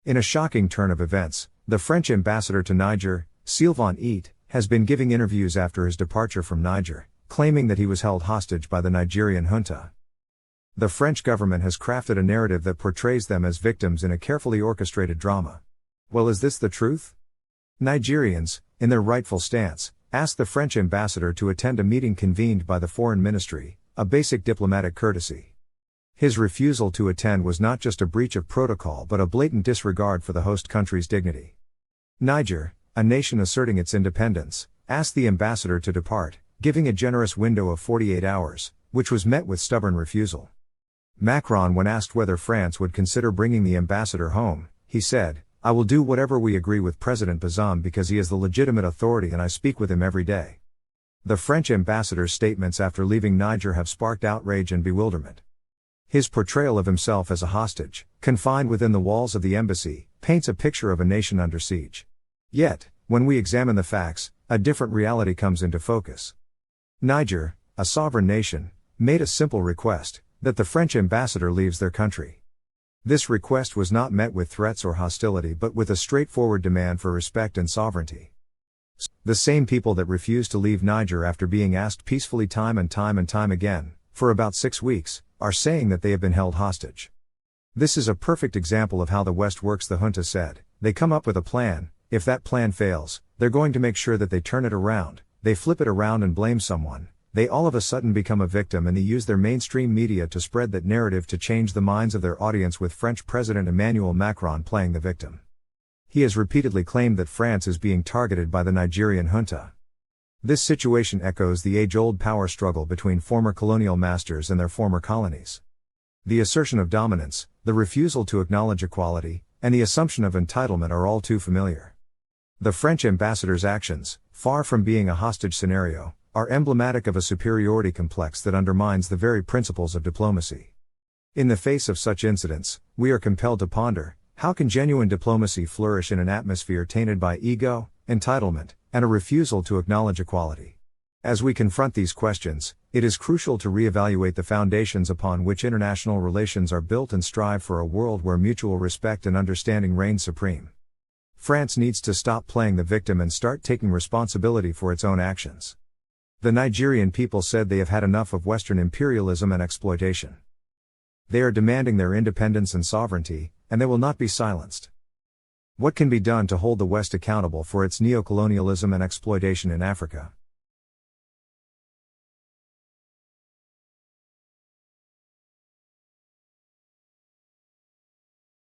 In a shocking turn of events, the French ambassador to Niger, Sylvain Itte, has been giving interviews after his departure from Niger, claiming that he was held hostage by the Nigerian junta. The French government has crafted a narrative that portrays them as victims in a carefully orchestrated drama. Well, is this the truth? Nigerians, in their rightful stance, asked the French ambassador to attend a meeting convened by the foreign ministry, a basic diplomatic courtesy. His refusal to attend was not just a breach of protocol but a blatant disregard for the host country's dignity. Niger, a nation asserting its independence, asked the ambassador to depart, giving a generous window of 48 hours, which was met with stubborn refusal. Macron, when asked whether France would consider bringing the ambassador home, he said, "I will do whatever we agree with President Bazoum because he is the legitimate authority and I speak with him every day." The French ambassador's statements after leaving Niger have sparked outrage and bewilderment. His portrayal of himself as a hostage, confined within the walls of the embassy, paints a picture of a nation under siege. Yet, when we examine the facts, a different reality comes into focus. Niger, a sovereign nation, made a simple request, that the French ambassador leaves their country. This request was not met with threats or hostility but with a straightforward demand for respect and sovereignty. The same people that refused to leave Niger after being asked peacefully time and time again, for about 6 weeks, are saying that they have been held hostage. This is a perfect example of how the West works. The junta said, they come up with a plan, if that plan fails, they're going to make sure that they turn it around, they flip it around and blame someone, they all of a sudden become a victim and they use their mainstream media to spread that narrative to change the minds of their audience, with French President Emmanuel Macron playing the victim. He has repeatedly claimed that France is being targeted by the Nigerian junta. This situation echoes the age-old power struggle between former colonial masters and their former colonies. The assertion of dominance, the refusal to acknowledge equality, and the assumption of entitlement are all too familiar. The French ambassador's actions, far from being a hostage scenario, are emblematic of a superiority complex that undermines the very principles of diplomacy. In the face of such incidents, we are compelled to ponder, how can genuine diplomacy flourish in an atmosphere tainted by ego, entitlement, and a refusal to acknowledge equality? As we confront these questions, it is crucial to reevaluate the foundations upon which international relations are built and strive for a world where mutual respect and understanding reign supreme. France needs to stop playing the victim and start taking responsibility for its own actions. The Nigerian people said they have had enough of Western imperialism and exploitation. They are demanding their independence and sovereignty, and they will not be silenced. What can be done to hold the West accountable for its neocolonialism and exploitation in Africa?